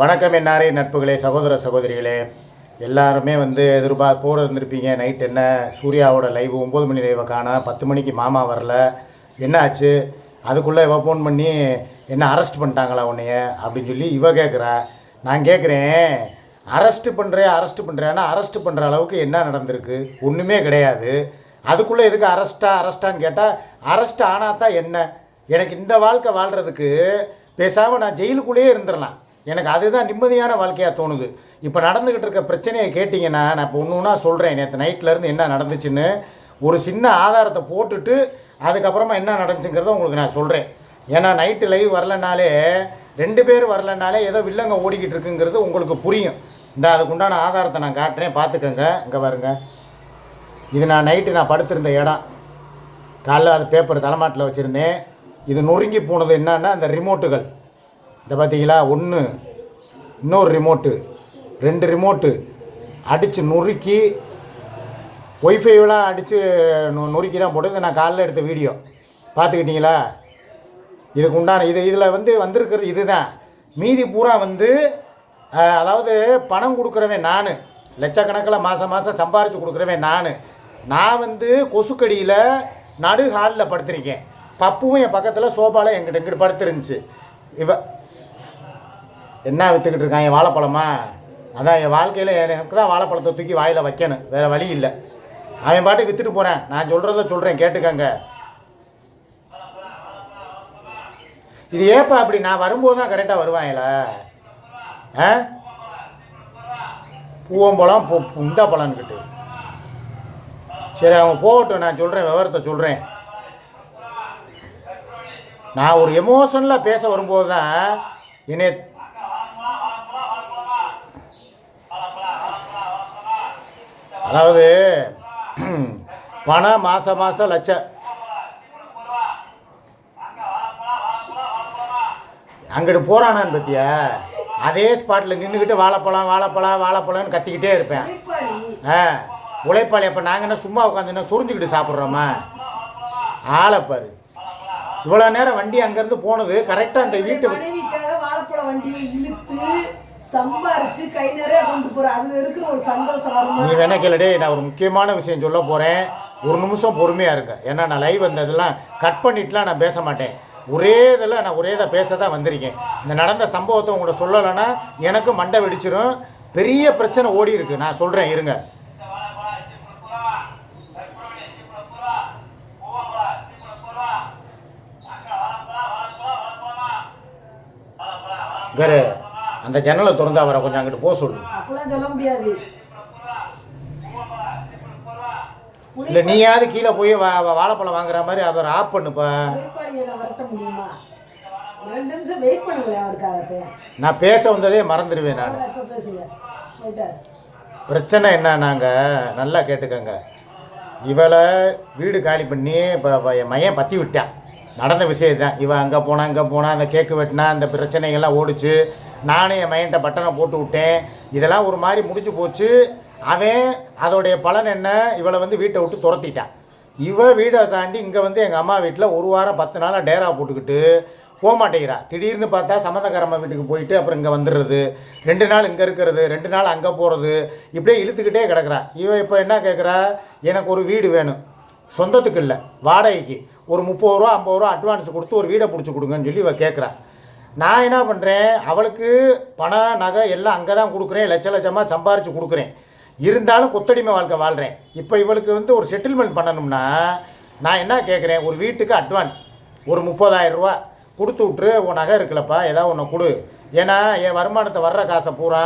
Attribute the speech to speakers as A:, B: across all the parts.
A: வணக்கம் என்னாரே நட்புகளே, சகோதர சகோதரிகளே எல்லாருமே எதிர்பார்ப்போடு இருந்திருப்பீங்க. நைட் என்ன சூர்யாவோட லைவ் 9 மணி லைவை காணா, 10 மணிக்கு மாமா வரல, என்ன ஆச்சு? அதுக்குள்ளே இவ ஃபோன் பண்ணி என்ன அரெஸ்ட் பண்ணிட்டாங்களா உன்னைய அப்படின்னு சொல்லி இவ கேட்குறா. நான் கேட்குறேன், அரெஸ்ட் பண்ணுறேன்னா அரெஸ்ட் பண்ணுற அளவுக்கு என்ன நடந்திருக்கு? ஒன்றுமே கிடையாது. அதுக்குள்ளே எதுக்கு அரெஸ்ட்டான்னு கேட்டால், அரெஸ்ட் ஆனால் தான் என்ன? எனக்கு இந்த வாழ்க்கை வாழ்கிறதுக்கு பேசாமல் நான் ஜெயிலுக்குள்ளேயே இருந்துடலாம். எனக்கு அதுதான் நிம்மதியான வாழ்க்கையாக தோணுது. இப்போ நடந்துக்கிட்டு இருக்க பிரச்சனையை கேட்டிங்கன்னா நான் இப்போ ஒன்று ஒன்றா சொல்கிறேன். நேற்று நைட்லேருந்து என்ன நடந்துச்சுன்னு ஒரு சின்ன ஆதாரத்தை போட்டுட்டு அதுக்கப்புறமா என்ன நடந்துச்சுங்கிறத உங்களுக்கு நான் சொல்கிறேன். ஏன்னா நைட்டு லைவ் வரலனாலே, 2 பேர் வரலனாலே ஏதோ வில்லங்க ஓடிக்கிட்டு இருக்குங்கிறது உங்களுக்கு புரியும். இந்த அதுக்குண்டான ஆதாரத்தை நான் காட்டுறேன், பார்த்துக்கங்க. இங்கே பாருங்க, இது நான் நைட்டு படுத்திருந்த இடம். காலைல அது பேப்பர் தலைமாட்டில் வச்சுருந்தேன். இது நொறுங்கி போனது என்னன்னா அந்த ரிமோட்டுகள். இதை பார்த்தீங்களா? 1, இன்னொரு ரிமோட்டு, 2 ரிமோட்டு அடித்து நொறுக்கி, ஒய்ஃபைவெலாம் அடித்து நொறுக்கி தான் போட்டு நான் காலையில் எடுத்த வீடியோ பார்த்துக்கிட்டிங்களா? இதுக்கு உண்டான இதில் வந்திருக்கிறது இது தான். மீதி பூரா அதாவது பணம் கொடுக்குறவன் நான், லட்சக்கணக்கில் மாதம் சம்பாரித்து கொடுக்குறவன் நான் கொசுக்கடியில் நடு ஹாலில் படுத்திருக்கேன். பப்புவும் என் பக்கத்தில் சோபாவில் எங்கிட்ட படுத்துருந்துச்சு. இவ என்ன விற்றுக்கிட்டு இருக்கான்? என் வாழைப்பழமா? அதான் என் வாழ்க்கையில் எனக்கு தான் வாழைப்பழத்தை தூக்கி வாயில் வைக்கணும், வேறு வழி இல்லை. அவன் பாட்டுக்கு விற்றுட்டு போகிறேன். நான் சொல்கிறத சொல்கிறேன், கேட்டுக்கங்க. இது ஏப்பா அப்படி? நான் வரும்போது தான் கரெக்டாக வருவாங்கள? பூவம்பழம் இந்த பழம்கிட்டு. சரி, அவன் போகட்டும், நான் சொல்கிறேன், விவரத்தை சொல்கிறேன். நான் ஒரு எமோஷனில் பேச வரும்போது தான் என்னை அதாவது பணம் மாதம் லட்சம் அங்கிட்டு போகிறானான்னு பற்றியா? அதே ஸ்பாட்டில் நின்றுக்கிட்டு வாழைப்பழம்னு கத்திக்கிட்டே இருப்பேன். உழைப்பாளி. அப்போ நாங்கள் என்ன சும்மா உட்காந்து சுரிஞ்சுக்கிட்டு சாப்பிட்றோமா? ஆளைப்பாரு. இவ்வளோ நேரம் வண்டி அங்கேருந்து போனது கரெக்டாக அந்த வீட்டு
B: வாழைப்பழ வண்டியை இழுத்து சம்பாரிச்சு கை நிறைய கொண்டு போற, அது இருக்கிற ஒரு சந்தோஷம் வருமா?
A: நீ வேணா கேளுடே, நான் ஒரு முக்கியமான விஷயம் சொல்ல போகிறேன். ஒரு நிமிஷம் பொறுமையாக இருங்க. ஏன்னா நான் லைவ் வந்ததெல்லாம் கட் பண்ணிட்டுலாம் நான் பேச மாட்டேன். நான் ஒரே இதை பேச தான் வந்திருக்கேன். இந்த நடந்த சம்பவத்தை உங்கள்கிட்ட சொல்லலைன்னா எனக்கு மண்டை வெடிச்சிடும். பெரிய பிரச்சனை ஓடி இருக்கு. நான் சொல்கிறேன், இருங்க. வேறு அந்த ஜன்னலை திறந்து அவரை கொஞ்சம் அங்கிட்டு போக சொல்லு.
B: அப்படிலாம் சொல்ல முடியாது.
A: இல்லை, நீயாவது கீழே போய் வாழைப்பழம் வாங்குற மாதிரி அவரை ஆஃப் பண்ணுப்பா. நான் பேச வந்ததே மறந்துடுவேன். நான் பிரச்சனை என்ன, நாங்கள் நல்லா கேட்டுக்கங்க. இவளை வீடு காலி பண்ணி இப்போ என் மையன் பற்றி விட்டான். நடந்த விஷயம் தான். இவன் அங்கே போனா அந்த கேக்கு வெட்டினா அந்த பிரச்சனைகள்லாம் ஓடிச்சு. நானும் என் மையன்ட்ட பட்டனை போட்டு விட்டேன். இதெல்லாம் ஒரு மாதிரி முடிஞ்சு போச்சு. அவன் அதோடைய பலன் என்ன? இவளை வீட்டை விட்டு துரத்திட்டான். வீடை தாண்டி இங்கே எங்கள் அம்மா வீட்டில் 1 வாரம் 10 நாளாக டேரா போட்டுக்கிட்டு போக மாட்டேங்கிறா. திடீர்னு பார்த்தா சம்மந்தக்காரம்மா வீட்டுக்கு போயிட்டு அப்புறம் இங்கே வந்துடுறது, 2 நாள் இங்கே இருக்கிறது, 2 நாள் அங்கே போகிறது, இப்படியே இழுத்துக்கிட்டே கிடக்குறா. இப்போ என்ன கேட்குறா? எனக்கு ஒரு வீடு வேணும், சொந்தத்துக்கு இல்லை, வாடகைக்கு ஒரு 30 ரூபா 50 ரூபா அட்வான்ஸ் கொடுத்து ஒரு வீடை பிடிச்சி கொடுங்கன்னு சொல்லி இவள் கேட்குறா. நான் என்ன பண்ணுறேன்? அவளுக்கு பணம் நகை எல்லாம் அங்கே தான் கொடுக்குறேன், லட்சமாக சம்பாரித்து கொடுக்குறேன். இருந்தாலும் கொத்தடிமை வாழ்க்கை வாழ்கிறேன். இப்போ இவளுக்கு ஒரு செட்டில்மெண்ட் பண்ணணும்னா நான் என்ன கேட்குறேன்? ஒரு வீட்டுக்கு அட்வான்ஸ் ஒரு 30,000 ரூபா கொடுத்து விட்ரு. உன் நகை இருக்குல்லப்பா, ஏதாவது ஒன்று கொடு. ஏன்னா என் வருமானத்தை வர்ற காசை பூரா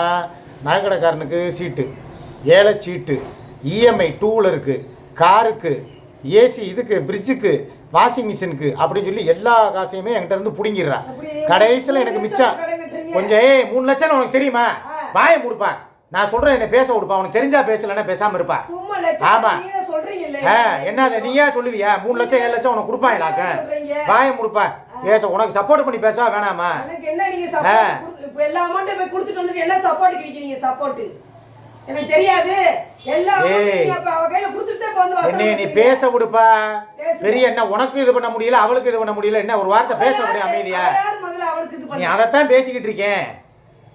A: நகைக்கடைக்காரனுக்கு சீட்டு, ஏழை சீட்டு, இஎம்ஐ 2 வீலருக்கு, காருக்கு, ஏசி, இதுக்கு ஃப்ரிட்ஜுக்கு, வாஷிங் மிஷினுக்கு அப்படின்னு சொல்லி எல்லா காசையுமே என்கிட்ட இருந்து பிடிங்கிடுறான். கடைசியில் எனக்கு மிச்சம் கொஞ்சம் 3 லட்சம் உனக்கு தெரியுமா? வாயை கொடுப்பா. நான் சொல்கிறேன், என்ன பேச விடுப்பா. உனக்கு தெரிஞ்சா பேசலைன்னா பேசாமல் இருப்பா. ஆமாம், என்ன அதை நீயா சொல்லுவியா? 3 லட்சம் 7 லட்சம் உனக்கு கொடுப்பாங்களாக்க? வாயை முடுப்பா. பேச உனக்கு சப்போர்ட் பண்ணி பேச வேணாமா?
B: எனக்கு தெரியாது.
A: நீ பேச விடுப்பா. பெரிய என்ன உனக்கு இது பண்ண முடியல, அவளுக்கு இது பண்ண முடியல, என்ன ஒரு வார்த்தை பேச முடியும் அமைதியா? நீ அதைத்தான் பேசிக்கிட்டு இருக்கேன்.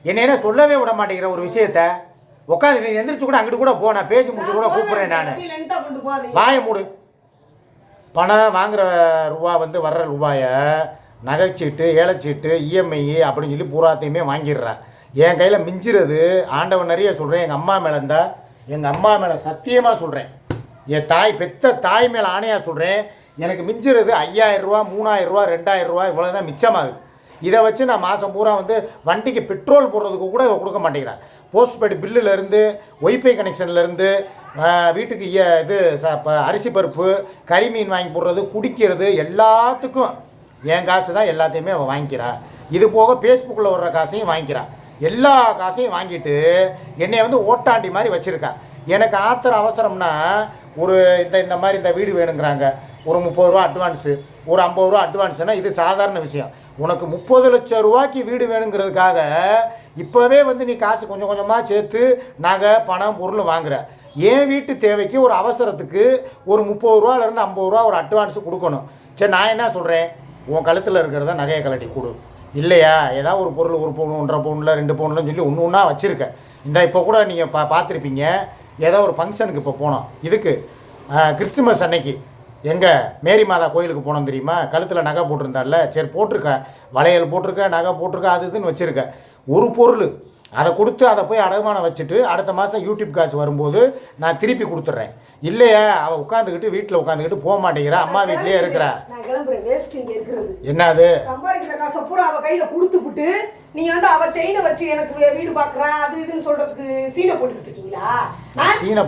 A: என்ன சொல்லவே விட மாட்டேங்கிற ஒரு விஷயத்த. உட்காந்து நீ எந்திரிச்சு கூட அங்கிட்டு கூட போ, நான் பேசி முடிச்சு கூட கூப்பிட்றேன். நான் வாயை மூடு. பணம் வாங்குற ரூபா வந்து வர்ற ரூபாயை நகைச்சீட்டு, ஏலச்சீட்டு, இஎம்ஐ அப்படின்னு சொல்லி பூராத்தையுமே வாங்கிடுறேன். என் கையில் மிஞ்சிறது ஆண்டவன் நிறைய சொல்கிறேன். எங்கள் அம்மா மேலே இருந்தால், எங்கள் அம்மா மேலே சத்தியமாக சொல்கிறேன், என் தாய் பெத்த தாய் மேலே ஆணையாக சொல்கிறேன், எனக்கு மிஞ்சிறது 5000 ரூபா, 3000 ரூபா, 2000 ரூபா, இவ்வளோ தான் மிச்சமாகுது. இதை வச்சு நான் மாதம் பூரா வந்து வண்டிக்கு பெட்ரோல் போடுறதுக்கு கூட கொடுக்க மாட்டேங்கிறேன். போஸ்ட்பெய்டு பில்லுலேருந்து, ஒய்ஃபை கனெக்ஷன்லேருந்து, வீட்டுக்கு இது அரிசி பருப்பு, கறி மீன் வாங்கி போடுறது, குடிக்கிறது, எல்லாத்துக்கும் என் காசு தான் எல்லாத்தையுமே அவள் வாங்கிக்கிறா. இது போக ஃபேஸ்புக்கில் வர்ற காசையும் வாங்கிக்கிறா. எல்லா காசையும் வாங்கிட்டு என்னை வந்து ஓட்டாண்டி மாதிரி வச்சுருக்கா. எனக்கு ஆத்திரம் அவசரம்னா ஒரு இந்த மாதிரி இந்த வீடு வேணுங்கிறாங்க, ஒரு 30 ரூபா அட்வான்ஸு, ஒரு 50 ரூபா அட்வான்ஸுனால் இது சாதாரண விஷயம். உனக்கு 30 லட்சம் ரூபாய்க்கு வீடு வேணுங்கிறதுக்காக இப்போவே வந்து நீ காசு கொஞ்சம் கொஞ்சமாக சேர்த்து நகை, பணம், பொருள் வாங்குற. என் வீட்டு தேவைக்கு ஒரு அவசரத்துக்கு ஒரு 30 ரூபாலேருந்து 50 ரூபா ஒரு அட்வான்ஸு கொடுக்கணும். சரி, நான் என்ன சொல்கிறேன், உன் கழுத்தில் இருக்கிறத நகையை கலட்டி கொடு. இல்லையா, ஏதாவது ஒரு பொருள் 1 பவுன், 1.5 பவுனில், 2 பவுன்லன்னு சொல்லி ஒன்று ஒன்றா வச்சுருக்கேன். இந்த இப்போ கூட நீங்கள் பார்த்துருப்பீங்க, ஏதோ ஒரு ஃபங்க்ஷனுக்கு இப்போ போனோம். இதுக்கு கிறிஸ்துமஸ் அன்னைக்கு எங்கே மேரி மாதா கோயிலுக்கு போனோம் தெரியுமா. கழுத்தில் நகை போட்டிருந்தால, சரி போட்டிருக்க, வளையல் போட்டிருக்க, நகை போட்டிருக்க, அது இதுன்னு வச்சுருக்க. ஒரு பொருள் அதை கொடுத்து அதை போய் அடமானம் வச்சுட்டு அடுத்த மாதம் யூடியூப் காசு வரும்போது நான் திருப்பி கொடுத்துட்றேன். இல்லையா, அவள் உட்காந்துக்கிட்டு வீட்டில் உட்காந்துக்கிட்டு போக மாட்டேங்கிறா, அம்மா வீட்லேயே இருக்கிறா. என்னது
B: சம்பாதிக்கிற காசை பூரா அவள் கையில் கொடுத்துப்புட்டு நீங்க வந்து அவ செயினை வச்சு எனக்கு வீடு பாக்குறேன் அது இதுன்னு சொல்றதுக்கு சீனை போட்டுக்கிட்டு இருக்கீங்களா?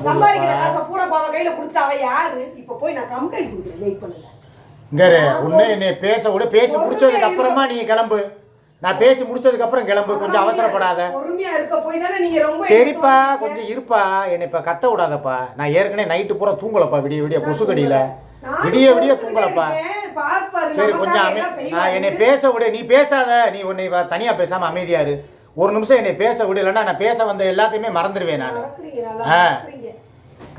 B: சம்பாதிக்கிற காசை பூரா அவ கையில கொடுத்து அவ யாரு? இப்ப போய் நான் கம்ப்ளைண்ட் கொடுக்குறேன், வெயிட் பண்ணுங்க.
A: இங்க உன்னை என்னை பேச விட, பேசி முடிச்சதுக்கு அப்புறமா நீ கிளம்பு. நான் பேசி முடிச்சதுக்கு அப்புறம் கிளம்பு, கொஞ்சம் அவசரப்படாத.
B: பொறுமையா இருக்க போய் தானே நீங்க ரொம்ப.
A: சரிப்பா, கொஞ்சம் இருப்பா, என்னை இப்ப கத்த விடாதப்பா. நான் ஏற்கனவே நைட்டு பூரா தூங்கலப்பா, விடிய விடிய கொசுக்கடியில விடிய விடிய தூங்கலப்பா. சரி, கொஞ்சம் நான் என்னை பேச விட, நீ பேசாத, நீ உன்னை தனியா பேசாம அமைதியாரு. ஒரு நிமிஷம் என்னை பேச விட, இல்லைன்னா நான் பேச வந்த எல்லாத்தையுமே மறந்துடுவேன் நான்.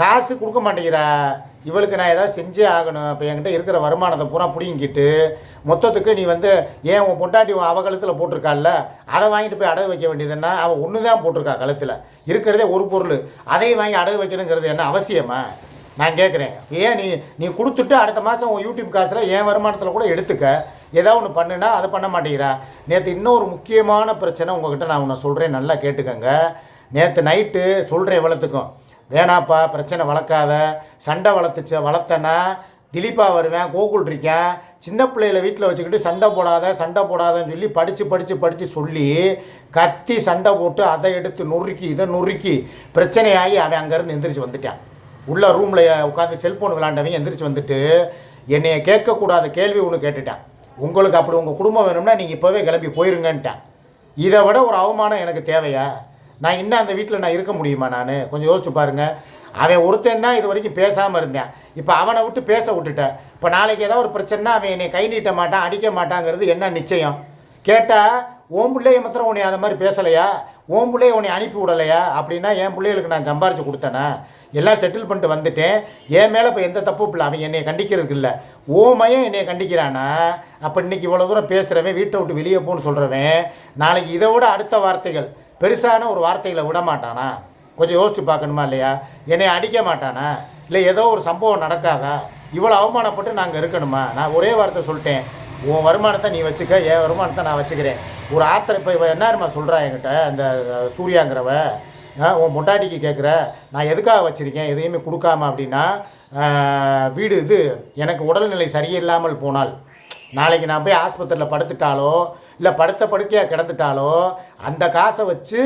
A: காசு கொடுக்க மாட்டேங்கிறா இவளுக்கு, நான் ஏதாவது செஞ்சே ஆகணும். இப்போ என்கிட்ட இருக்கிற வருமானத்தை பூரா பிடிங்கிட்டு மொத்தத்துக்கு நீ வந்து ஏன் உன் பொண்டாட்டி அவள் கழுத்தில் போட்டிருக்காள்ல, அதை வாங்கிட்டு போய் அடகு வைக்க வேண்டியதுன்னா, அவள் ஒன்று தான் போட்டிருக்கா கழுத்தில், இருக்கிறதே ஒரு பொருள், அதையும் வாங்கி அடகு வைக்கணுங்கிறது என்ன அவசியமா? நான் கேட்குறேன், ஏன் நீ கொடுத்துட்டு அடுத்த மாதம் உன் யூடியூப் காசில் என் வருமானத்தில் கூட எடுத்துக்க, ஏதாவது ஒன்று பண்ணுனா அதை பண்ண மாட்டேங்கிறா. நேற்று இன்னொரு முக்கியமான பிரச்சனை உங்கள்கிட்ட நான் ஒன்று சொல்கிறேன், நல்லா கேட்டுக்கங்க. நேற்று நைட்டு சொல்கிறேன் இவ்வளோத்துக்கும், வேணாப்பா பிரச்சனை வளர்க்காத, சண்டை வளர்த்தனா திலீப்பா வருவேன், கோகுல் இருக்கேன், சின்ன பிள்ளைகளை வீட்டில் வச்சுக்கிட்டு சண்டை போடாதன்னு சொல்லி படித்து சொல்லி கத்தி சண்டை போட்டு அதை எடுத்து நொறுக்கி இதை நொறுக்கி பிரச்சனையாகி அவன் அங்கேருந்து எந்திரிச்சு வந்துட்டான். உள்ள ரூமில் உட்காந்து செல்ஃபோன் விளாண்டவங்க எந்திரிச்சு வந்துட்டு என்னைய கேட்கக்கூடாத கேள்வி ஒன்று கேட்டுட்டான். உங்களுக்கு அப்படி உங்கள் குடும்பம் வேணும்னா நீங்கள் இப்போவே கிளம்பி போயிருங்கன்ட்டான். இதை விட ஒரு அவமானம் எனக்கு தேவையா? நான் இன்னும் அந்த வீட்டில் நான் இருக்க முடியுமா? நான் கொஞ்சம் யோசிச்சு பாருங்கள். அவன் ஒருத்தன் தான் இது வரைக்கும் பேசாமல் இருந்தேன், இப்போ அவனை விட்டு பேச விட்டுட்டேன். இப்போ நாளைக்கு ஏதாவது ஒரு பிரச்சனைனா அவன் என்னை கை நீட்ட மாட்டான், அடிக்க மாட்டாங்கிறது என்ன நிச்சயம்? கேட்டால் ஓம் பிள்ளைய மாத்திரம் உன்னை அதை மாதிரி பேசலையா, ஓம் பிள்ளைய உன்னை அனுப்பி விடலையா? அப்படின்னா என் பிள்ளைகளுக்கு நான் சம்பாரித்து கொடுத்தேனா? எல்லாம் செட்டில் பண்ணிட்டு வந்துட்டேன், என் மேலே இப்போ எந்த தப்பு இல்லை, அவன் என்னை கண்டிக்கிறதுக்கு இல்லை. ஓமையும் என்னை கண்டிக்கிறானா? அப்போ இன்றைக்கி இவ்வளோ தூரம் பேசுகிறவன், வீட்டை விட்டு வெளியே போன்னு சொல்கிறவன், நாளைக்கு இதை விட அடுத்த வார்த்தைகள் பெருசான ஒரு வார்த்தைகளை விட மாட்டானா? கொஞ்சம் யோசிச்சு பார்க்கணுமா இல்லையா? என்னை அடிக்க மாட்டானா? இல்லை ஏதோ ஒரு சம்பவம் நடக்காதா? இவ்வளோ அவமானப்பட்டு நாங்கள் இருக்கணுமா? நான் ஒரே வார்த்தை சொல்லிட்டேன், உன் வருமானத்தை நீ வச்சுக்க, என் வருமானத்தை நான் வச்சுக்கிறேன். ஒரு ஆத்திரம் இப்போ என்னமா சொல்கிறா என்கிட்ட அந்த சூர்யாங்கிறவ, உன் பொண்டாட்டிக்கு கேட்குற நான் எதுக்காக வச்சுருக்கேன் எதையுமே கொடுக்காம அப்படின்னா, வீடு இது எனக்கு உடல்நிலை சரியில்லாமல் போனால், நாளைக்கு நான் போய் ஆஸ்பத்திரியில் படுத்துட்டாலோ இல்லை படுத்த படுக்கையாக கிடந்துட்டாலோ அந்த காசை வச்சு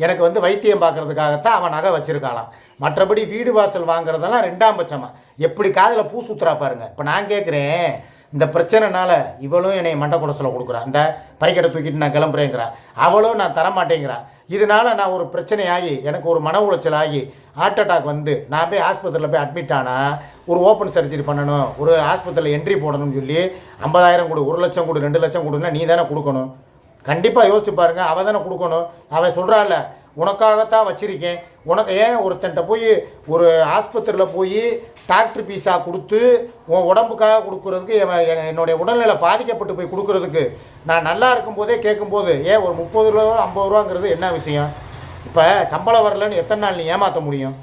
A: எனக்கு வந்து வைத்தியம் பார்க்குறதுக்காகத்தான் அவன் நகை வச்சுருக்காளாம். மற்றபடி வீடு வாசல் வாங்குறதெல்லாம் 2ஆம் பட்சமாக. எப்படி காதில் பூ சுற்றுறா பாருங்கள். இப்போ நான் கேட்குறேன், இந்த பிரச்சனைனால இவளும் என்னை மண்டை குடசில் கொடுக்குறான், இந்த பைக்கடை தூக்கிட்டு நான் கிளம்புறேங்கிறா, அவளும் நான் தரமாட்டேங்கிறா. இதனால் நான் ஒரு பிரச்சனையாகி எனக்கு ஒரு மன உளைச்சல் ஆகி ஹார்ட் அட்டாக் வந்து நான் போய் ஆஸ்பத்திரியில் போய் அட்மிட் ஆனால் ஒரு ஓப்பன் சர்ஜரி பண்ணணும், ஒரு ஆஸ்பத்திரியில் என்ட்ரி போடணும்னு சொல்லி 50,000 கொடு, 1 லட்சம் கொடு, 2 லட்சம் கொடுன்னா நீ தானே கொடுக்கணும். கண்டிப்பாக யோசிச்சு பாருங்கள், அவள் தானே கொடுக்கணும். அவள் சொல்கிறாள் உனக்காகத்தான் வச்சுருக்கேன். உனக்கு ஏன் ஒருத்தன்ட்ட போய் ஒரு ஆஸ்பத்திரியில் போய் டாக்டர் பீஸா கொடுத்து உன் உடம்புக்காக கொடுக்குறதுக்கு என்னுடைய உடல்நிலை பாதிக்கப்பட்டு போய் கொடுக்குறதுக்கு நான் நல்லா இருக்கும்போதே கேட்கும்போது ஏன் ஒரு 30 ரூபா 50 ரூபாங்கிறது என்ன விஷயம்? இப்போ சம்பளம் வரலன்னு எத்தனை நாள் நீ ஏமாற்ற முடியும்?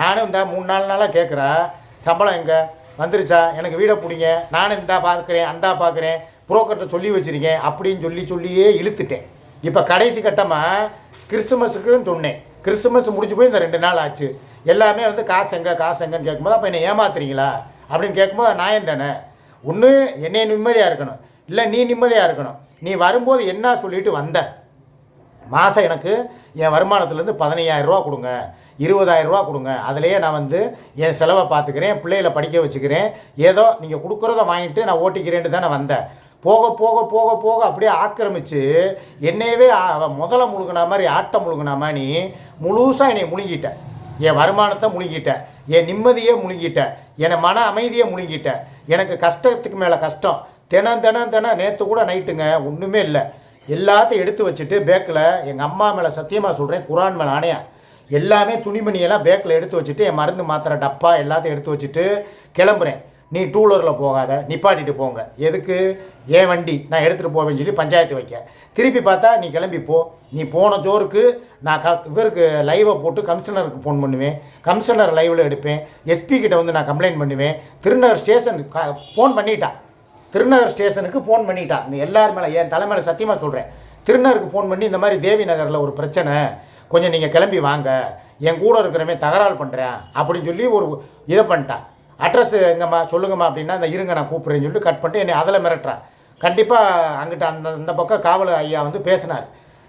A: நானும் இந்த 3-4 நாளாக கேட்குறேன், சம்பளம் எங்கே வந்துருச்சா, எனக்கு வீடை பிடிங்க, நானும் இந்தா பார்க்குறேன் அந்தா பார்க்குறேன், புரோக்கர்கிட்ட சொல்லி வச்சுருக்கேன் அப்படின்னு சொல்லியே இழுத்துட்டேன். இப்போ கடைசி கட்டமாக கிறிஸ்துமஸுக்குன்னு சொன்னேன். கிறிஸ்துமஸ் முடிஞ்சு போய் இந்த 2 நாள் ஆச்சு. எல்லாமே வந்து காசு எங்கன்னு கேட்கும்போது அப்போ என்னை ஏமாத்துறீங்களா அப்படின்னு கேட்கும்போது நியாயம் தானே. ஒன்று என்னை நிம்மதியாக இருக்கணும், இல்லை நீ நிம்மதியாக இருக்கணும். நீ வரும்போது என்ன சொல்லிட்டு வந்த, மாதம் எனக்கு என் வருமானத்துலேருந்து 15,000 ரூபா கொடுங்க, 20,000 ரூபா கொடுங்க, அதிலேயே நான் வந்து என் செலவை பார்த்துக்கிறேன், பிள்ளைகளை படிக்க வச்சுக்கிறேன், ஏதோ நீங்கள் கொடுக்குறத வாங்கிட்டு நான் ஓட்டிக்கிறேன்ட்டு தானே வந்தேன். போக போக போக போக அப்படியே ஆக்கிரமித்து என்னையவே முதல்ல முழுங்கினா மாதிரி ஆட்டம் முழுங்கினா மாதிரி முழுசாக என்னை முழுங்கிட்ட. என் வருமானத்தை முழுங்கிட்ட, என் நிம்மதியே முழுங்கிட்ட, என்னை மன அமைதியை முழுங்கிட்ட. எனக்கு கஷ்டத்துக்கு மேலே கஷ்டம். தினம் நேற்று கூட நைட்டுங்க ஒன்றுமே இல்லை, எல்லாத்தையும் எடுத்து வச்சுட்டு பேக்கில் எங்கள் அம்மா மேலே சத்தியமாக சொல்கிறேன், குரான் மேலே ஆணையா, எல்லாமே துணிமணியெல்லாம் பேக்கில் எடுத்து வச்சுட்டு என் மருந்து மாத்திரை டப்பா எல்லாத்தையும் எடுத்து வச்சுட்டு கிளம்புறேன். நீ 2 வீலரில் போகாத, நிப்பாட்டிட்டு போங்க. எதுக்கு? ஏன் வண்டி நான் எடுத்துகிட்டு போவேன்னு சொல்லி பஞ்சாயத்து வைக்க. திருப்பி பார்த்தா நீ கிளம்பி போ. நீ போன ஜோருக்கு நான் இவருக்கு லைவை போட்டு கமிஷனருக்கு ஃபோன் பண்ணுவேன், கமிஷனர் லைவில் எடுப்பேன், எஸ்பி கிட்ட வந்து நான் கம்ப்ளைண்ட் பண்ணுவேன். திருநகர் ஸ்டேஷனுக்கு ஃபோன் பண்ணிட்டான், திருநகர் ஸ்டேஷனுக்கு ஃபோன் பண்ணிட்டான். இந்த எல்லார் மேலே என் தலைமையில் சத்தியமாக சொல்கிறேன், திருநகருக்கு ஃபோன் பண்ணி இந்த மாதிரி தேவி நகரில் ஒரு பிரச்சனை, கொஞ்சம் நீங்கள் கிளம்பி வாங்க, என் கூட இருக்கிறவன் தகராறு பண்ணுறேன் அப்படின்னு சொல்லி ஒரு இதை பண்ணிட்டான். அட்ரஸ் எங்கம்மா சொல்லுங்கம்மா அப்படின்னா, அந்த இருங்க நான் கூப்பிட்றேன்னு சொல்லிட்டு கட் பண்ணிட்டு என்னை அதில் மிரட்டுறான். கண்டிப்பாக அங்கிட்ட அந்த பக்கம் காவல் ஐயா வந்து பேசினார்.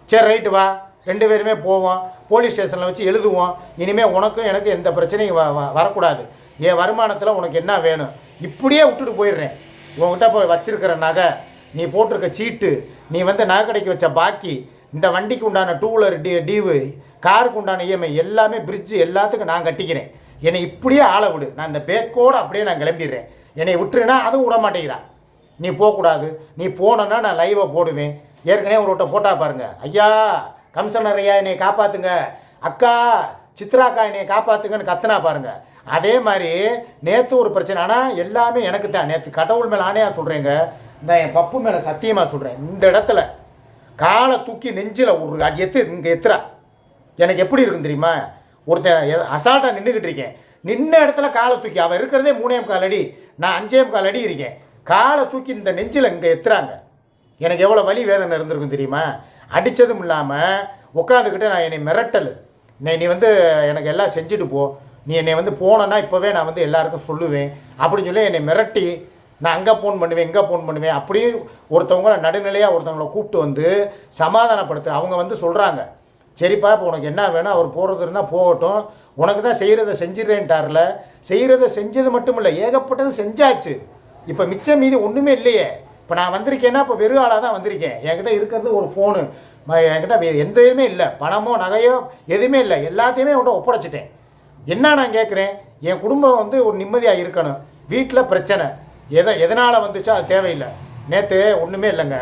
A: சரி ரைட்டு வா, 2 பேருமே போவோம், போலீஸ் ஸ்டேஷனில் வச்சு எழுதுவோம், இனிமேல் உனக்கும் எனக்கு எந்த பிரச்சனையும் வரக்கூடாது, என் வருமானத்தில் உனக்கு என்ன வேணும், இப்படியே விட்டுட்டு போயிடுறேன். உங்ககிட்ட போய் வச்சிருக்கிற நகை, நீ போட்டிருக்க சீட்டு, நீ வந்து நகை கடைக்கு வச்ச பாக்கி, இந்த வண்டிக்கு உண்டான 2 வீலர் டியூவு, காருக்கு உண்டான இஎம்ஐ எல்லாமே பிரிட்ஜு எல்லாத்துக்கும் நான் கட்டிக்கிறேன். என்னை இப்படியே ஆள விடு, நான் இந்த பேக்கோடு அப்படியே நான் கிளம்பிடுறேன். என்னை விட்டுருனா அதுவும் விட மாட்டேங்கிறான். நீ போகக்கூடாது, நீ போனோன்னா நான் லைவை போடுவேன். ஏற்கனவே ஒரு விட்ட போட்டா பாருங்கள், ஐயா கமிஷனர் ஐயா என்னை காப்பாற்றுங்க, அக்கா சித்ராக்கா என்னை காப்பாற்றுங்கன்னு கத்துனா பாருங்கள். அதே மாதிரி நேற்று ஒரு பிரச்சனை, ஆனால் எல்லாமே எனக்கு தான். நேற்று கடவுள் மேலே ஆணையாக சொல்கிறேங்க, இந்த என் பப்பு மேலே சத்தியமாக சொல்கிறேன், இந்த இடத்துல காலை தூக்கி நெஞ்சில் ஒரு இங்கே எத்துறா. எனக்கு எப்படி இருக்குன்னு தெரியுமா? ஒருத்தன் அசால்ட்டாக நின்றுக்கிட்டு இருக்கேன், நின்ன இடத்துல காலை தூக்கி, அவன் இருக்கிறதே 3.25 அடி, நான் 5.25 அடி இருக்கேன், காலை தூக்கி இந்த நெஞ்சில் இங்கே எத்துறாங்க. எனக்கு எவ்வளோ வலி வேதனை இருந்திருக்கும் தெரியுமா? அடித்ததும் இல்லாமல் உட்காந்துக்கிட்டு நான் என்னை மிரட்டல், நீ வந்து எனக்கு எல்லாம் செஞ்சுட்டு போ, நீ என்னை வந்து போனேன்னா இப்போவே நான் வந்து எல்லாருக்கும் சொல்லுவேன் அப்படின்னு சொல்லி என்னை மிரட்டி, நான் அங்கே ஃபோன் பண்ணுவேன் இங்கே ஃபோன் பண்ணுவேன். அப்படியே ஒருத்தவங்கள நடுநிலையாக ஒருத்தவங்கள கூப்பிட்டு வந்து சமாதானப்படுத்து. அவங்க வந்து சொல்கிறாங்க, சரிப்பா இப்போ உனக்கு என்ன வேணும், அவர் போகிறது இருந்தால் போகட்டும், உனக்கு தான் செய்கிறத செஞ்சிடறேன்ட்டார்ல, செய்கிறத செஞ்சது மட்டும் இல்லை ஏகப்பட்டது செஞ்சாச்சு, இப்போ மிச்சம் மீதி ஒன்றுமே இல்லையே. இப்போ நான் வந்திருக்கேன்னா இப்போ வெறும் ஆளாக தான் வந்திருக்கேன். என்கிட்ட இருக்கிறது ஒரு ஃபோனு, என்கிட்ட எதுவுமே இல்லை, பணமோ நகையோ எதுவுமே இல்லை, எல்லாத்தையுமே உன்ட்ட ஒப்படைச்சிட்டேன். என்ன நான் கேட்குறேன், என் குடும்பம் வந்து ஒரு நிம்மதியாக இருக்கணும், வீட்டில் பிரச்சனை எதனால் வந்துச்சோ அது தேவையில்லை. நேற்று ஒன்றுமே இல்லைங்க,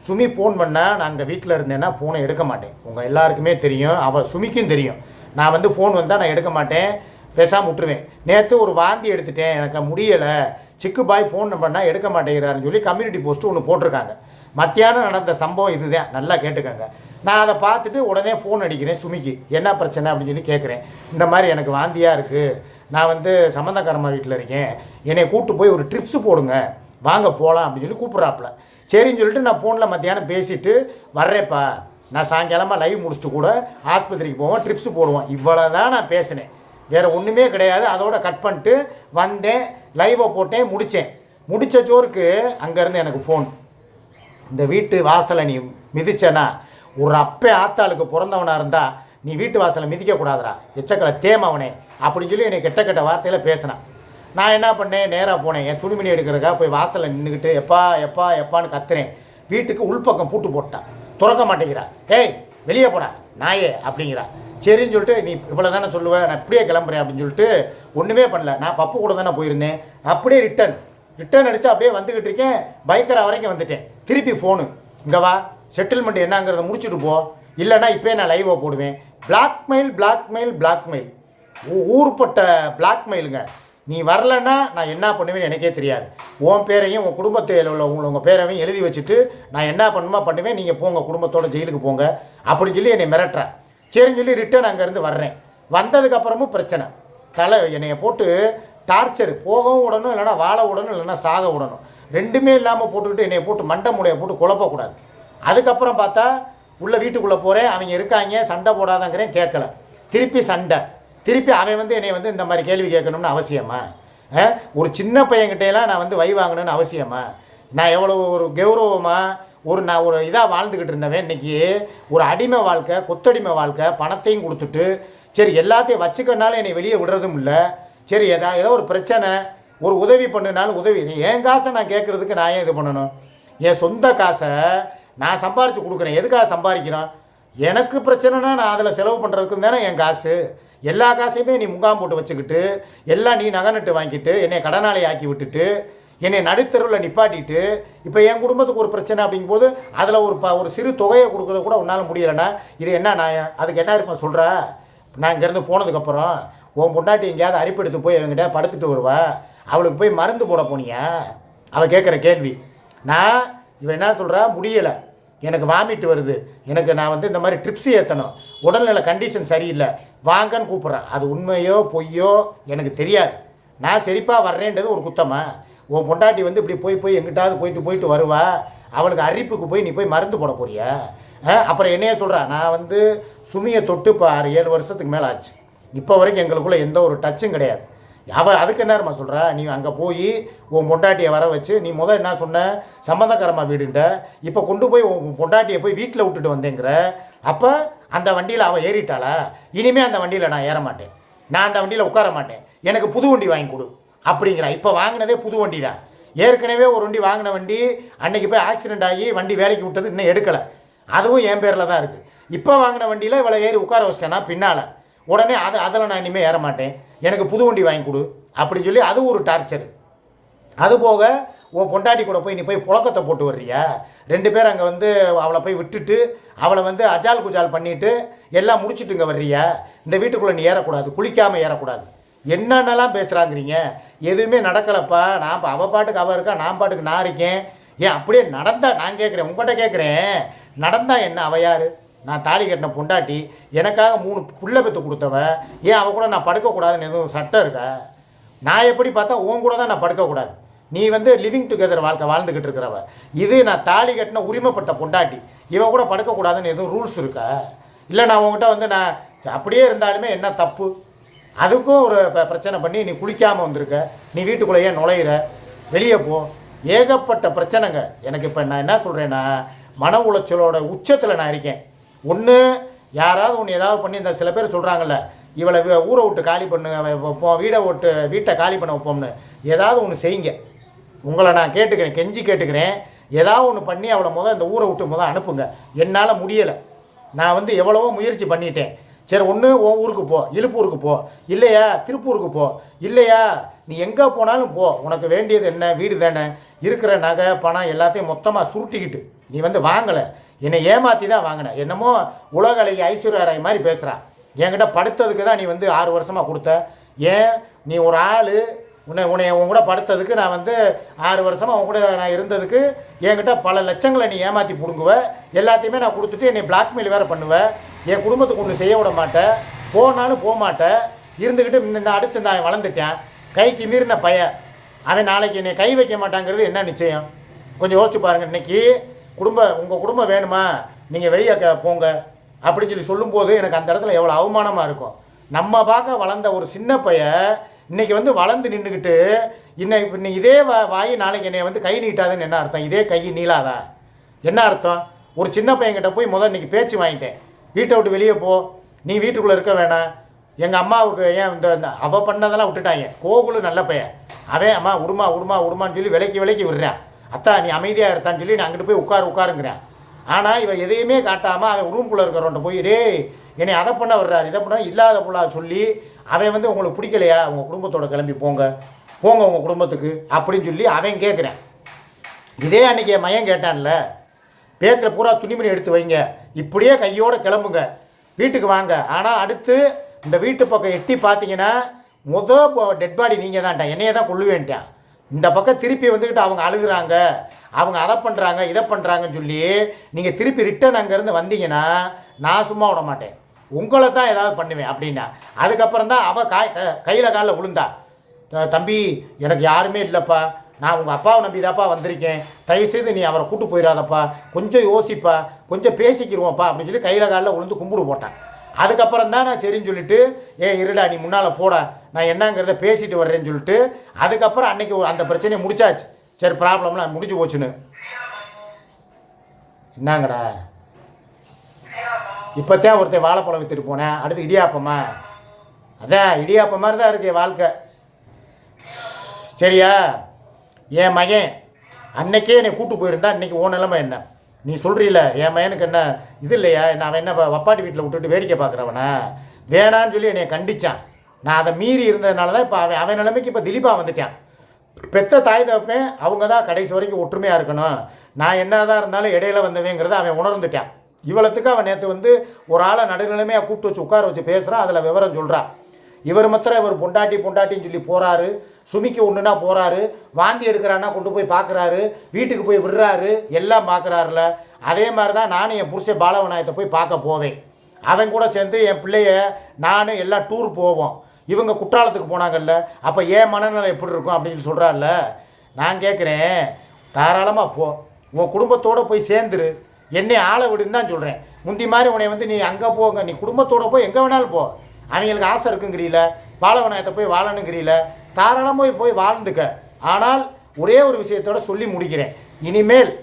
A: சுமி ஃபோன் பண்ணால் நான் அங்கே வீட்டில் இருந்தேன்னா ஃபோனை எடுக்க மாட்டேன். உங்கள் எல்லாருக்குமே தெரியும், அவள் சுமிக்கும் தெரியும், நான் வந்து ஃபோன் வந்தால் நான் எடுக்க மாட்டேன், பேசாமல் விட்டுருவேன். நேற்று ஒரு வாந்தி எடுத்துட்டேன், எனக்கு முடியலை, சிக்கு பாய் ஃபோன் பண்ணால் எடுக்க மாட்டேங்கிறாருன்னு சொல்லி கம்யூனிட்டி போஸ்ட்டு ஒன்று போட்டிருக்காங்க. மத்தியானம் நடந்த சம்பவம் இதுதான், நல்லா கேட்டுக்கோங்க. நான் அதை பார்த்துட்டு உடனே ஃபோன் அடிக்கிறேன் சுமிக்கு, என்ன பிரச்சனை அப்படின்னு சொல்லி கேட்குறேன். இந்த மாதிரி எனக்கு வாந்தியாக இருக்குது, நான் வந்து சம்மந்தக்காரம்மா வீட்டில் இருக்கேன், என்னை கூப்பிட்டு போய் ஒரு ட்ரிப்ஸு போடுங்க, வாங்க போகலாம் அப்படின்னு சொல்லி கூப்பிட்றாப்புல. சரின்னு சொல்லிட்டு நான் ஃபோனில் மத்தியானம் பேசிவிட்டு வர்றேப்பா, நான் சாயங்காலமாக லைவ் முடிச்சுட்டு கூட ஆஸ்பத்திரிக்கு போவோம், ட்ரிப்ஸு போடுவோம், இவ்வளோ தான் நான் பேசினேன், வேறு ஒன்றுமே கிடையாது. அதோட கட் பண்ணிட்டு வந்தேன், லைவை போட்டேன், முடித்த ஜோருக்கு அங்கேருந்து எனக்கு ஃபோன், இந்த வீட்டு வாசலை நீ மிதிச்சனா, ஒரு அப்பே ஆத்தாளுக்கு பிறந்தவனாக இருந்தால் நீ வீட்டு வாசலை மிதிக்கக்கூடாதுரா, எச்சக்கலை தேமவனே அப்படின்னு சொல்லி என்னை கெட்ட வார்த்தையில் பேசினான். நான் என்ன பண்ணேன், நேராக போனேன், என் துணிமணி எடுக்கிறதுக்காக போய் வாசலில் நின்றுக்கிட்டு எப்பான்னு கத்துறேன். வீட்டுக்கு உள்பக்கம் பூட்டு போட்டான், திறக்க மாட்டேங்கிறா, ஏய் வெளியே போடா நாயே அப்படிங்கிறா. சரின்னு சொல்லிட்டு நீ இவ்வளோ தானே சொல்லுவேன், நான் இப்படியே கிளம்புறேன் அப்படின்னு சொல்லிட்டு ஒன்றுமே பண்ணல. நான் பப்பு கூட தானே போயிருந்தேன், அப்படியே ரிட்டர்ன் அடித்து அப்படியே வந்துக்கிட்டு இருக்கேன், பைக்கரா வரைக்கும் வந்துட்டேன். திருப்பி ஃபோனு, இங்கே வா செட்டில்மெண்ட் என்னங்கிறத முடிச்சுட்டு போ, இல்லைனா இப்போயே நான் லைவை போடுவேன், பிளாக்மெயில் ஊருப்பட்ட பிளாக்மெயிலுங்க. நீ வரலன்னா நான் என்ன பண்ணுவேன்னு எனக்கே தெரியாது. உன் பேரையும் உன் குடும்பத்தில் உள்ள உங்கள் பேரையும் எழுதி வச்சுட்டு நான் என்ன பண்ணுவேன், நீங்கள் போங்க குடும்பத்தோட ஜெயிலுக்கு போங்க அப்படின்னு சொல்லி என்னை மிரட்டுறேன். சரின்னு சொல்லி ரிட்டர்ன் அங்கேருந்து வர்றேன். வந்ததுக்கப்புறமும் பிரச்சனை. என்னைய போட்டு டார்ச்சர், போகவும் விடணும், இல்லைனா வாழ விடணும், இல்லைனா சாக விடணும். ரெண்டுமே இல்லாமல் போட்டுக்கிட்டு என்னை போட்டு மண்டை மூளையை போட்டு குழப்பக்கூடாது. அதுக்கப்புறம் பார்த்தா வீட்டுக்குள்ளே போகிறேன், அவங்க இருக்காங்க, சண்டை போடாதங்கிறேன், கேட்கல. திருப்பி சண்டை. திருப்பி அவன் என்னை இந்த மாதிரி கேள்வி கேட்கணும்னு அவசியமா? ஒரு சின்ன பையன்கிட்டையெல்லாம் நான் வை வாங்கணும்னு அவசியமா? நான் எவ்வளோ ஒரு கௌரவமாக நான் ஒரு இதாக வாழ்ந்துக்கிட்டு இருந்தவன் இன்றைக்கி ஒரு அடிமை வாழ்க்கை, கொத்தடிமை வாழ்க்கை, பணத்தையும் கொடுத்துட்டு சரி எல்லாத்தையும் வச்சுக்கனாலும் என்னை வெளியே விடுறதும் இல்லை. சரி ஏதோ ஒரு பிரச்சனை, ஒரு உதவி பண்ணுனாலும் உதவி, என் காசை நான் கேட்குறதுக்கு நான் ஏன் இது பண்ணணும்? என் சொந்த காசை நான் சம்பாரித்து கொடுக்குறேன். எதுக்காக சம்பாதிக்கிறோம்? எனக்கு பிரச்சனைனா நான் அதில் செலவு பண்ணுறதுக்கு தானே என் காசு. எல்லா காசையுமே நீ முகாம் போட்டு வச்சுக்கிட்டு எல்லாம் நீ நகை நட்டு வாங்கிட்டு என்னை கடனாளி ஆக்கி விட்டுட்டு என்னை நடுத்தருவில் நிப்பாட்டிட்டு இப்போ என் குடும்பத்துக்கு ஒரு பிரச்சனை அப்படிங்கும்போது அதில் ஒரு சிறு தொகையை கொடுக்குறது கூட உன்னால் முடியலைன்னா இது என்ன நியாயம்? அதுக்கு என்ன இருப்பேன் சொல்கிற? நான் இங்கேருந்து போனதுக்கப்புறம் உன் பொண்டாட்டி எங்கேயாவது அரிப்பெடுத்து போய் அவங்ககிட்ட படுத்துட்டு வருவா, அவளுக்கு போய் மருந்து போட போனியா? அவள் கேட்குற கேள்வி. நான் இவன் என்ன சொல்கிறா, முடியலை, எனக்கு வாமிட் வருது, எனக்கு நான் இந்த மாதிரி ட்ரிப்ஸு ஏற்றணும், உடல்நிலை கண்டிஷன் சரியில்லை, வாங்கன்னு கூப்பிட்றேன். அது உண்மையோ பொய்யோ எனக்கு தெரியாது. நான் சரிப்பாக வர்றேன்றது ஒரு குத்தமா? உன் பொண்டாட்டி இப்படி போய் எங்கிட்டாவது போயிட்டு வருவா, அவளுக்கு அரிப்புக்கு போய் நீ போய் மருந்து போட போறியா? அப்புறம் என்னையே சொல்கிறா, நான் சுமியை தொட்டு இப்போ 6-7 வருஷத்துக்கு மேலே ஆச்சு, இப்போ வரைக்கும் எங்களுக்குள்ளே எந்த ஒரு டச்சும் கிடையாது. அதுக்கு என்னம்மா சொல்கிறா, நீ அங்கே போய் உன் பொண்டாட்டியை வர வச்சு நீ முதல் என்ன சொன்ன, சம்மந்தக்காரம்மா வீடுண்ட, இப்போ கொண்டு போய் உன் பொண்டாட்டியை போய் வீட்டில் விட்டுட்டு வந்தேங்கிற. அப்போ அந்த வண்டியில் அவள் ஏறிட்டாளா? இனிமேல் அந்த வண்டியில் நான் ஏற மாட்டேன், நான் அந்த வண்டியில் உட்கார மாட்டேன், எனக்கு புது வண்டி வாங்கி கொடு அப்படிங்கிறா. இப்போ வாங்கினதே புது வண்டி தான். ஏற்கனவே ஒரு வண்டி வாங்கின வண்டி அன்றைக்கி போய் ஆக்சிடெண்ட் ஆகி வண்டி வேலைக்கு விட்டது இன்னும் எடுக்கலை, அதுவும் என் பேரில் தான் இருக்குது. இப்போ வாங்கின வண்டியில் இவளை ஏறி உட்கார வச்சிட்டேன்னா பின்னால் உடனே அதில் நான் இனிமேல் ஏற மாட்டேன், எனக்கு புது வண்டி வாங்கி கொடு அப்படின்னு சொல்லி அது ஒரு டார்ச்சர். அதுபோக உன் பொண்டாட்டி கூட போய் நீ போய் புழக்கத்தை போட்டு வர்றியா? 2 பேர் அங்கே அவளை போய் விட்டுட்டு அவளை அஜால் குஜால் பண்ணிவிட்டு எல்லாம் முடிச்சுட்டுங்க வர்றியா? இந்த வீட்டுக்குள்ளே நீ ஏறக்கூடாது, குளிக்காமல் ஏறக்கூடாது, என்னென்னலாம் பேசுகிறாங்கிறீங்க. எதுவுமே நடக்கலைப்பா. நான் இப்போ அவள் பாட்டுக்கு அவள் இருக்கா, நான் பாட்டுக்கு நான் இருக்கேன். ஏன் அப்படியே நடந்தா நான் கேட்குறேன், உங்கள்கிட்ட கேட்குறேன், நடந்தா என்ன? அவள் யார்? நான் தாலி கட்டின பொண்டாட்டி, எனக்காக 3 புள்ள பெற்று கொடுத்தவ. ஏன் அவள் கூட நான் படுக்கக்கூடாதுன்னு எதுவும் சட்டம் இருக்கா? நான் எப்படி பார்த்தா உன் கூட தான் நான் படுக்கக்கூடாது. நீ லிவிங் டுகெதர் வாழ்க்கை வாழ்ந்துக்கிட்டு இருக்கிறவ. இது நான் தாலி கட்டின உரிமைப்பட்ட பொண்டாட்டி, இவன் கூட படுக்கக்கூடாதுன்னு எதுவும் ரூல்ஸ் இருக்கா? இல்லை நான் உங்கள்கிட்ட நான் அப்படியே இருந்தாலுமே என்ன தப்பு? அதுக்கும் ஒரு பிரச்சனை பண்ணி நீ குளிக்காமல் வந்திருக்க, நீ வீட்டுக்குள்ளே ஏன் நுழையிற? வெளியே போ. ஏகப்பட்ட பிரச்சனைங்க. எனக்கு இப்போ நான் என்ன சொல்கிறேன்னா, மன உளைச்சலோட உச்சத்தில் நான் இருக்கேன். ஒன்று யாராவது ஒன்று ஏதாவது பண்ணி, இந்த சில பேர் சொல்கிறாங்கல்ல, இவளை ஊரை விட்டு காலி பண்ணு வைப்போம், வீட்டை காலி பண்ண வைப்போம்னு, ஏதாவது ஒன்று செய்யுங்க. உங்களை நான் கேட்டுக்கிறேன், கெஞ்சி கேட்டுக்கிறேன், ஏதாவது ஒன்று பண்ணி அவளை இந்த ஊரை விட்டு அனுப்புங்க. என்னால் முடியலை. நான் எவ்வளவோ முயற்சி பண்ணிட்டேன். சரி, ஒன்று உன் ஊருக்கு போ, இழுப்பூருக்கு போ, இல்லையா திருப்பூருக்கு போ, இல்லையா நீ எங்கே போனாலும் போ, உனக்கு வேண்டியது என்ன? வீடு தானே, இருக்கிற நகை பணம் எல்லாத்தையும் மொத்தமாக சுருட்டிக்கிட்டு நீ வாங்கலை, என்னை ஏமாற்றி தான் வாங்கின. என்னமோ உலக அழகி ஐஸ்வர்யா ராய் மாதிரி பேசுகிறான். என்கிட்ட படுத்ததுக்கு தான் நீ 6 வருஷமாக கொடுத்த. ஏன் நீ ஒரு ஆள், உன் கூட படுத்ததுக்கு நான் 6 வருஷமாக உன் கூட நான் இருந்ததுக்கு என்கிட்ட பல லட்சங்களை நீ ஏமாற்றி பிடுங்குவ. எல்லாத்தையுமே நான் கொடுத்துட்டு என்னை பிளாக்மெயில் வேறு பண்ணுவேன். என் குடும்பத்துக்கு ஒன்று செய்ய விட மாட்டேன், போனாலும் போக மாட்டேன், இருந்துக்கிட்டு இந்த அடுத்து நான் வளர்ந்துட்டேன், கைக்கு மீறின பையன் அவன் நாளைக்கு என்னை கை வைக்க மாட்டாங்கிறது என்ன நிச்சயம்? கொஞ்சம் யோசிச்சு பாருங்கள். இன்றைக்கி உங்கள் குடும்பம் வேணுமா, நீங்கள் வெளியே போங்க அப்படின்னு சொல்லி சொல்லும்போது எனக்கு அந்த இடத்துல எவ்வளோ அவமானமாக இருக்கும். நம்ம பார்க்க வளர்ந்த ஒரு சின்ன பையன் இன்றைக்கி வளர்ந்து நின்றுக்கிட்டு இன்னும் இதே வாய் நாளைக்கு என்னை கை நீட்டாதுன்னு என்ன அர்த்தம்? இதே கை நீளாதா என்ன அர்த்தம்? ஒரு சின்ன பையன்கிட்ட போய் இன்றைக்கி பேச்சு வாங்கிட்டேன், வீட்டை விட்டு வெளியே போ, நீ வீட்டுக்குள்ளே இருக்க வேணாம். எங்கள் அம்மாவுக்கு ஏன் இந்த அவள் பண்ணதெல்லாம் விட்டுட்டாங்க. கோகுலு நல்ல பையன், அவன் அம்மா விடுமான்னு சொல்லி விலைக்கு விடுறான். அத்தா நீ அமைதியாக இருத்தான்னு சொல்லி நான் அங்கிட்டு போய் உட்காருங்கிறேன். ஆனால் இவன் எதையுமே காட்டாமல் அவன் ரூம்குள்ளே இருக்கிறவன்ட்ட போய் டேய் என்னை அதை பண்ண வர்றாரு, இதை பண்ண இல்லாத பொருளாக சொல்லி அவன் உங்களுக்கு பிடிக்கலையா, உங்கள் குடும்பத்தோட கிளம்பி போங்க உங்கள் குடும்பத்துக்கு அப்படின்னு சொல்லி அவன் கேட்குறேன். இதே அன்றைக்கி என் மையன் கேட்டான்ல, பேக்கில் பூரா துணிமணி எடுத்து வைங்க, இப்படியே கையோடு கிளம்புங்க, வீட்டுக்கு வாங்க. ஆனால் அடுத்து இந்த வீட்டு பக்கம் எட்டி பார்த்தீங்கன்னா டெட் பாடி நீங்கள் தான்ட்டான், என்னையே தான் கொள்ளுவேன்ட்டான். இந்த பக்கம் திருப்பி வந்துக்கிட்டு அவங்க அழுகுறாங்க, அவங்க அதை பண்ணுறாங்க இதை பண்ணுறாங்கன்னு சொல்லி நீங்கள் திருப்பி ரிட்டன் அங்கேருந்து வந்தீங்கன்னா நான் சும்மா விட மாட்டேன், உங்களை தான் ஏதாவது பண்ணுவேன் அப்படின்னா. அதுக்கப்புறம் தான் அவள் கையில் காலில் விழுந்தா, தம்பி எனக்கு யாருமே இல்லைப்பா, நான் உங்கள் அப்பாவை நம்பி தாப்பா வந்திருக்கேன், தயவுசெய்து நீ அவரை கூட்டு போயிடாதப்பா, கொஞ்சம் யோசிப்பா, கொஞ்சம் பேசிக்கிடுவோம்ப்பா அப்படின்னு சொல்லி கையில் காலில் விழுந்து கும்பிடு போட்டான். அதுக்கப்புறம் தான் நான் சரின்னு சொல்லிட்டு இருடா நீ முன்னால் போடா நான் என்னங்கிறத பேசிட்டு வர்றேன்னு சொல்லிட்டு அதுக்கப்புறம் அன்றைக்கி அந்த பிரச்சனையை முடிச்சாச்சு. சரி ப்ராப்ளம்லாம் முடிஞ்சு போச்சுன்னு. என்னங்கடா இப்போத்தான் ஒருத்தன் வாழைப்பழம் விற்றுட்டு போனேன், அடுத்து இடியாப்பமா, அதான் இடியாப்பம் மாதிரி தான் இருக்கு வாழ்க்கை. சரியா? என் மகன் அன்னைக்கே என்னை கூட்டு போயிருந்தா இன்றைக்கி ஓ நிலைமை என்ன? நீ சொல்கிறீல என் மகனுக்கு என்ன இது இல்லையா, என்ன அவன் என்ன வப்பாட்டி வீட்டில் விட்டுட்டு வேடிக்கை பார்க்குறவனா? வேணான்னு சொல்லி என்னை கண்டித்தான். நான் அதை மீறி இருந்ததுனால தான் இப்போ அவன் நிலைமைக்கு இப்போ திலீபா வந்துட்டான். பெத்த தாய் தப்பேன் அவங்க தான் கடைசி வரைக்கும் ஒற்றுமையாக இருக்கணும், நான் என்ன தான் இருந்தாலும் இடையில வந்தவேங்கிறத அவன் உணர்ந்துட்டான். இவ்வளோத்துக்கு அவன் நேற்று வந்து ஒரு ஆளை நடுநிலைமையாக கூப்பிட்டு வச்சு உட்கார வச்சு பேசுகிறான், அதில் விவரம் சொல்கிறான். இவர் மாத்திரம் இவர் பொண்டாட்டின்னு சொல்லி போகிறாரு, சுமிக்க ஒன்றுனா போகிறாரு, வாந்தி எடுக்கிறான்னா கொண்டு போய் பார்க்குறாரு, வீட்டுக்கு போய் விடுறாரு, எல்லாம் பார்க்குறாருல. அதே மாதிரி தான் நானும் என் புருஷ பாலவநாயகத்தை போய் பார்க்க போவேன். அவன் கூட சேர்ந்து என் பிள்ளைய நானும் எல்லாம் டூர் போவோம். இவங்க குற்றாலத்துக்கு போனாங்கல்ல, அப்போ ஏன் மனநிலை எப்படி இருக்கும் அப்படின்னு சொல்கிறாள்ல. நான் கேட்குறேன், தாராளமாக போ, உன் குடும்பத்தோடு போய் சேர்ந்துரு, என்னை ஆளை விடுன்னு தான் சொல்கிறேன். முந்தி மாதிரி உன்னை வந்து நீ அங்கே போங்க, நீ குடும்பத்தோடு போய் எங்கே வேணாலும் போ, அவங்களுக்கு ஆசை இருக்குங்கிறீல, பாலவநாயகத்தை போய் வாழணுங்கிறீல, தாராளமாக போய் வாழ்ந்துக்க. ஆனால் ஒரே ஒரு விஷயத்தோட சொல்லி முடிக்கிறேன், இனிமேல்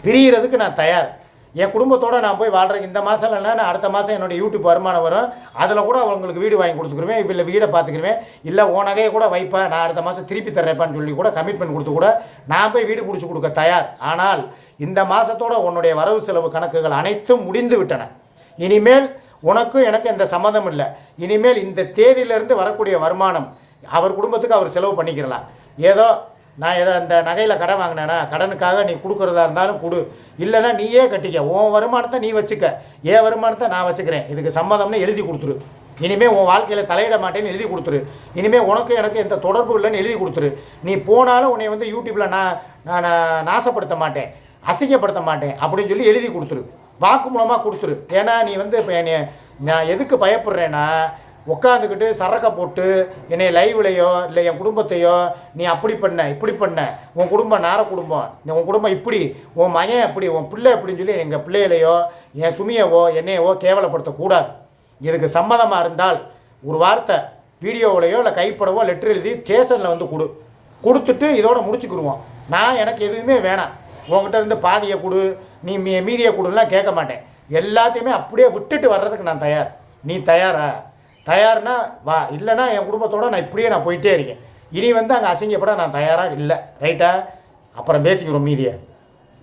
A: பிரிகிறதுக்கு நான் தயார். என் குடும்பத்தோடு நான் போய் வாழ்கிறேன். இந்த மாதம் இல்லைன்னா நான் அடுத்த மாதம் என்னோடய யூடியூப் வருமானம் வரும், அதில் கூட அவங்களுக்கு வீடு வாங்கி கொடுத்துக்குருவேன், இல்லை வீடை பார்த்துக்குருவேன், இல்லை உன் நகையை கூட வைப்பேன், நான் அடுத்த மாதம் திருப்பி தர்றேப்பான்னு சொல்லி கூட கமிட்மெண்ட் கொடுத்து கூட நான் போய் வீடு பிடிச்சி கொடுக்க தயார். ஆனால் இந்த மாதத்தோட உன்னுடைய வரவு செலவு கணக்குகள் அனைத்தும் முடிந்து விட்டன. இனிமேல் உனக்கும் எனக்கு எந்த சம்மந்தம் இல்லை. இனிமேல் இந்த தேதியிலேருந்து வரக்கூடிய வருமானம் அவர் குடும்பத்துக்கு அவர் செலவு பண்ணிக்கிறலாம். ஏதோ நான் ஏதோ இந்த நகையில் கடன் வாங்கினேன்னா கடனுக்காக நீ கொடுக்குறதா இருந்தாலும் கொடு, இல்லைன்னா நீயே கட்டிக்க, உன் வருமானத்தை நீ வச்சுக்க, என் வருமானத்தை நான் வச்சுக்கிறேன், இதுக்கு சம்மதம்னு எழுதி கொடுத்துரு. இனிமேல் உன் வாழ்க்கையில் தலையிட மாட்டேன்னு எழுதி கொடுத்துரு. இனிமேல் உனக்கு எனக்கு எந்த தொடர்பு இல்லைன்னு எழுதி கொடுத்துரு. நீ போனாலும் உன்னை வந்து யூடியூப்பில் நான் நாசப்படுத்த மாட்டேன், அசிங்கப்படுத்த மாட்டேன் அப்படின்னு சொல்லி எழுதி கொடுத்துரு, வாக்கு மூலமாக கொடுத்துரு. ஏன்னா நீ வந்து இப்போ நான் எதுக்கு பயப்படுறேன்னா, உட்காந்துக்கிட்டு சரக்கை போட்டு என்னை லைவ்லையோ இல்லை என் குடும்பத்தையோ நீ அப்படி பண்ண இப்படி பண்ண, உன் குடும்பம் நார குடும்பம், உன் குடும்பம் இப்படி, உன் மகன் அப்படி, உன் பிள்ளை அப்படின்னு சொல்லி எங்கள் பிள்ளைகளையோ என் சுமியவோ என்னையவோ கேவலப்படுத்தக்கூடாது. இதுக்கு சம்மதமாக இருந்தால் ஒரு வார்த்தை வீடியோவிலையோ இல்லை கைப்படவோ லெட்டர் எழுதி ஸ்டேஷனில் வந்து கொடுத்துட்டு இதோட முடிச்சுக்கிடுவோம். நான் எனக்கு எதுவுமே வேணாம், உங்ககிட்ட இருந்து பாதியை கொடு, நீ மீதியை கொடுலாம் கேட்க மாட்டேன். எல்லாத்தையுமே அப்படியே விட்டுட்டு வர்றதுக்கு நான் தயார். நீ தயாரா? தயார்னா வா, இல்லைனா என் குடும்பத்தோடு நான் இப்படியே நான் போயிட்டே இருக்கேன். இனி வந்து அங்கே அசிங்கப்பட நான் தயாராக இல்லை. ரைட்டா? அப்புறம் பேசிக்கிறோம் மீதியை.